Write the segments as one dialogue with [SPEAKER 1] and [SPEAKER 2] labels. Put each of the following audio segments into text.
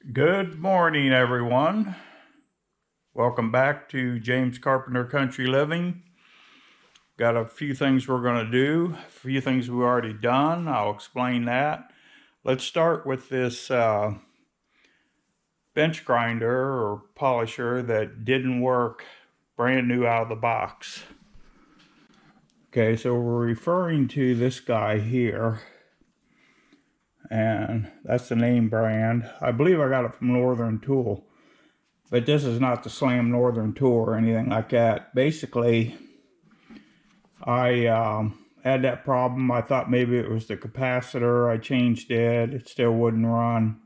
[SPEAKER 1] Good morning, everyone. Welcome back to James Carpenter Country Living. Got a few things we're going to do, a few things we've already done. I'll explain that. Let's start with this bench grinder or polisher that didn't work brand new out of the box. Okay, so we're referring to this guy here, and that's the name brand. I believe I got it from Northern Tool, but this is not the Slam Northern Tool or anything like that. Basically, I had that problem. I thought maybe it was the capacitor. I changed it. It still wouldn't run.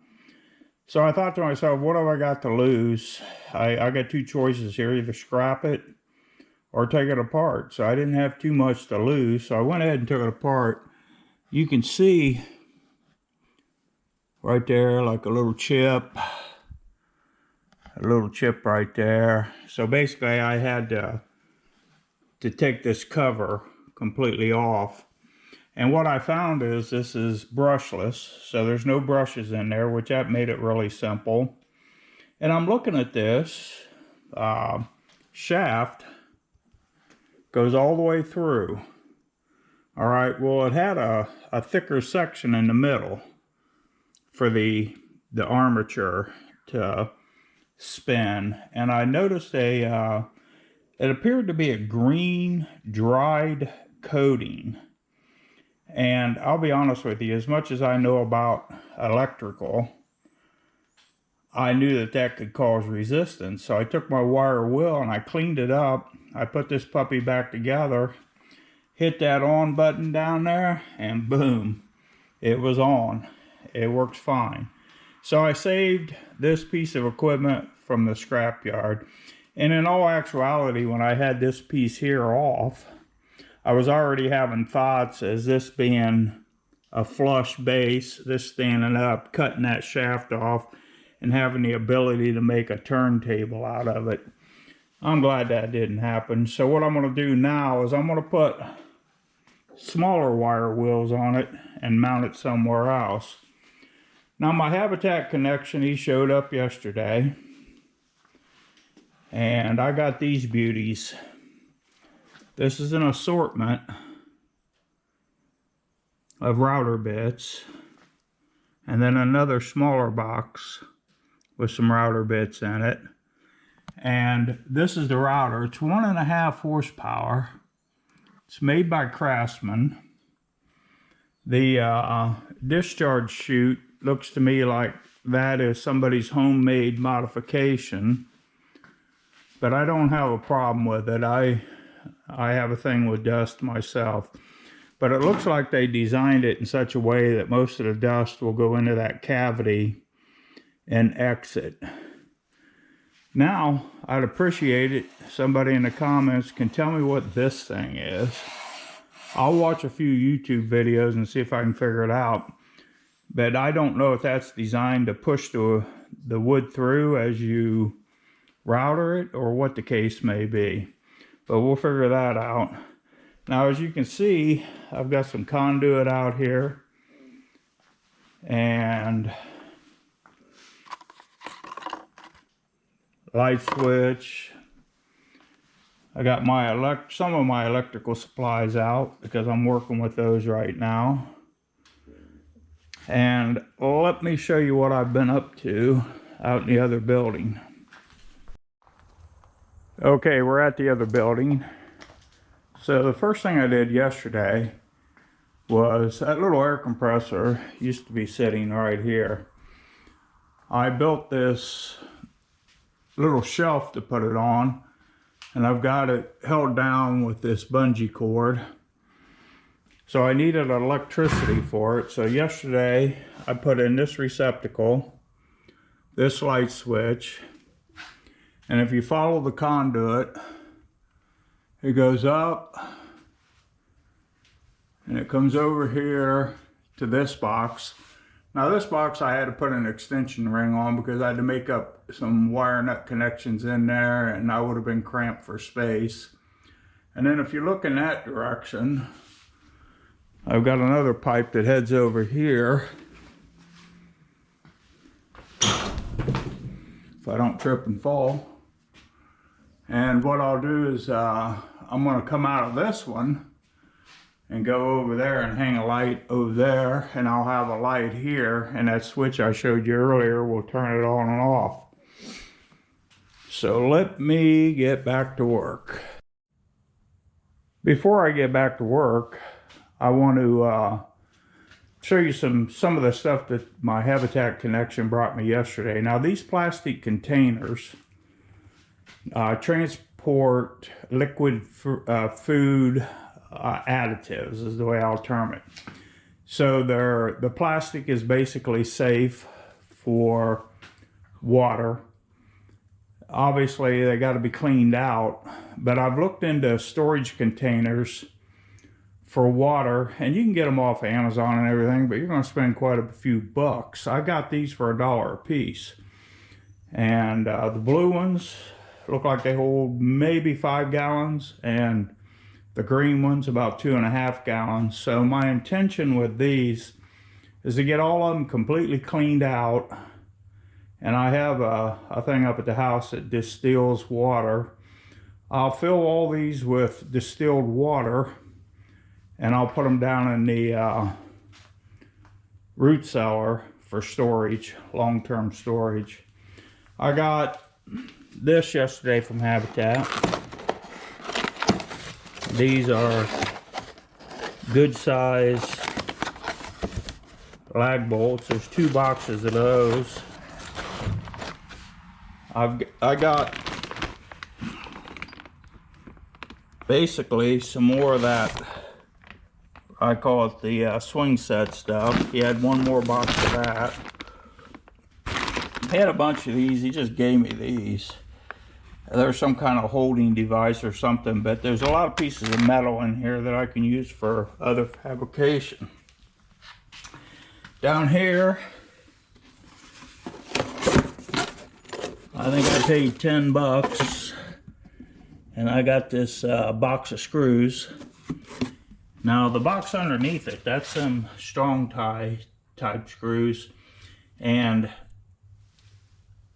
[SPEAKER 1] So I thought to myself, what have I got to lose? I got two choices here, either scrap it or take it apart. So I didn't have too much to lose, so I went ahead and took it apart. You can see right there like a little chip right there. So basically I had to take this cover completely off. And what I found is this is brushless, so there's no brushes in there, which that made it really simple. And I'm looking at this shaft, goes all the way through. All right, well, it had a thicker section in the middle for the armature to spin. And I noticed it appeared to be a green dried coating. And I'll be honest with you, as much as I know about electrical, I knew that that could cause resistance. So I took my wire wheel and I cleaned it up. I put this puppy back together, hit that on button down there, and boom, it was on. It works fine. So I saved this piece of equipment from the scrapyard. And in all actuality, when I had this piece here off, I was already having thoughts as this being a flush base, this standing up, cutting that shaft off, and having the ability to make a turntable out of it. I'm glad that didn't happen. So what I'm going to do now is I'm going to put smaller wire wheels on it and mount it somewhere else. Now my Habitat connection, he showed up yesterday. And I got these beauties. This is an assortment of router bits, and then another smaller box with some router bits in it. And this is the router. It's 1.5 horsepower. It's made by Craftsman. The discharge chute looks to me like that is somebody's homemade modification, but I don't have a problem with it. I have a thing with dust myself, but it looks like they designed it in such a way that most of the dust will go into that cavity and exit. Now, I'd appreciate it. Somebody in the comments can tell me what this thing is. I'll watch a few YouTube videos and see if I can figure it out, but I don't know if that's designed to push the wood through as you router it or what the case may be. But we'll figure that out. Now, as you can see, I've got some conduit out here. And light switch. I got some of my electrical supplies out because I'm working with those right now. And let me show you what I've been up to out in the other building. Okay, we're at the other building. So the first thing I did yesterday was that little air compressor used to be sitting right here. I built this little shelf to put it on, and I've got it held down with this bungee cord. So I needed electricity for it. So yesterday I put in this receptacle, this light switch, and if you follow the conduit, it goes up and it comes over here to this box. Now this box I had to put an extension ring on because I had to make up some wire nut connections in there, and I would have been cramped for space. And then if you look in that direction, I've got another pipe that heads over here if I don't trip and fall. And what I'll do is I'm going to come out of this one and go over there and hang a light over there, and I'll have a light here, and that switch I showed you earlier will turn it on and off. So let me get back to work. Before I get back to work, I want to show you some of the stuff that my Habitat connection brought me yesterday. Now, these plastic containers transport liquid food additives, is the way I'll term it. So the plastic is basically safe for water. Obviously, they got to be cleaned out, but I've looked into storage containers for water, and you can get them off Amazon and everything, but you're going to spend quite a few bucks. I got these for $1 a piece, and the blue ones look like they hold maybe 5 gallons, and the green one's about 2.5 gallons. So my intention with these is to get all of them completely cleaned out. And I have a thing up at the house that distills water. I'll fill all these with distilled water, and I'll put them down in the root cellar for storage, long-term storage. I got this yesterday from Habitat. These are good size lag bolts. There's 2 boxes of those. I got basically some more of that, I call it the swing set stuff. He had one more box of that. He had a bunch of these. He just gave me these. There's some kind of holding device or something, but there's a lot of pieces of metal in here that I can use for other fabrication. Down here, I think I paid 10 bucks, and I got this box of screws. Now the box underneath it, that's some strong tie type screws, and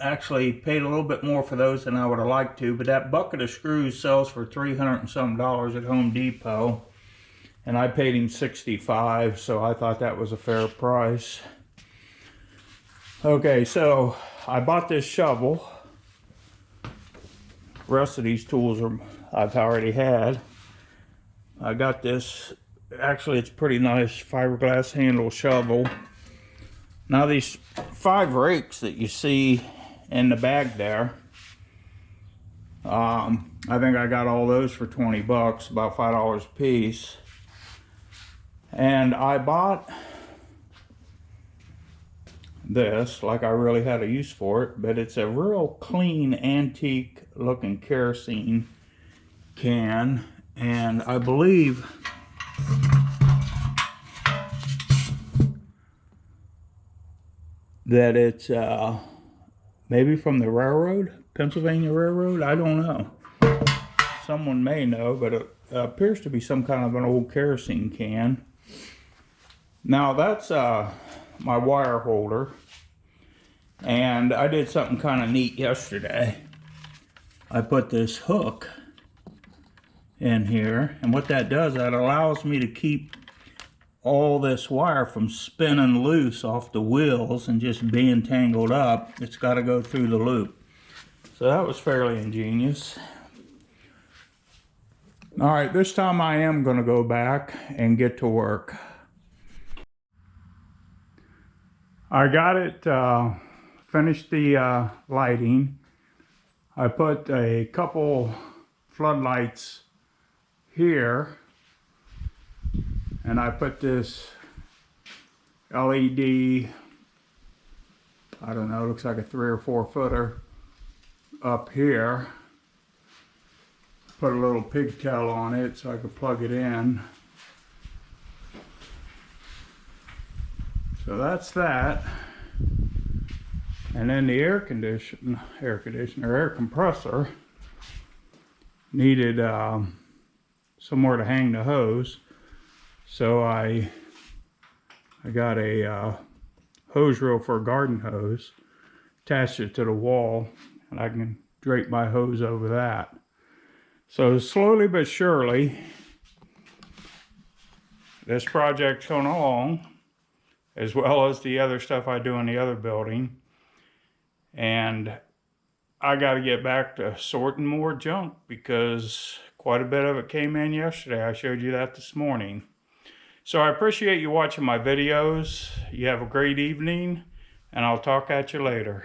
[SPEAKER 1] actually paid a little bit more for those than I would have liked to, but that bucket of screws sells for $300 and some at Home Depot, and I paid him $65, so I thought that was a fair price. Okay, so I bought this shovel. The rest of these tools I've already had. I got this, actually it's a pretty nice fiberglass handle shovel. Now these 5 rakes that you see in the bag there, I think I got all those for 20 bucks, about $5 a piece. And I bought this like I really had a use for it, but it's a real clean antique looking kerosene can, and I believe that it's maybe from the railroad, Pennsylvania Railroad. I don't know. Someone may know, but it appears to be some kind of an old kerosene can. Now that's my wire holder, and I did something kind of neat yesterday. I put this hook in here, and what that does, that allows me to keep all this wire from spinning loose off the wheels and just being tangled up. It's got to go through the loop. So that was fairly ingenious. All right, this time I am going to go back and get to work. I got it finished the lighting. I put a couple floodlights here, and I put this LED, I don't know, looks like a 3 or 4 footer up here. Put a little pigtail on it so I could plug it in. So that's that. And then the air compressor needed somewhere to hang the hose. So I got a hose reel for a garden hose, attach it to the wall, and I can drape my hose over that. So slowly but surely, this project's going along, as well as the other stuff I do in the other building. And I got to get back to sorting more junk because quite a bit of it came in yesterday. I showed you that this morning. So I appreciate you watching my videos. You have a great evening, and I'll talk at you later.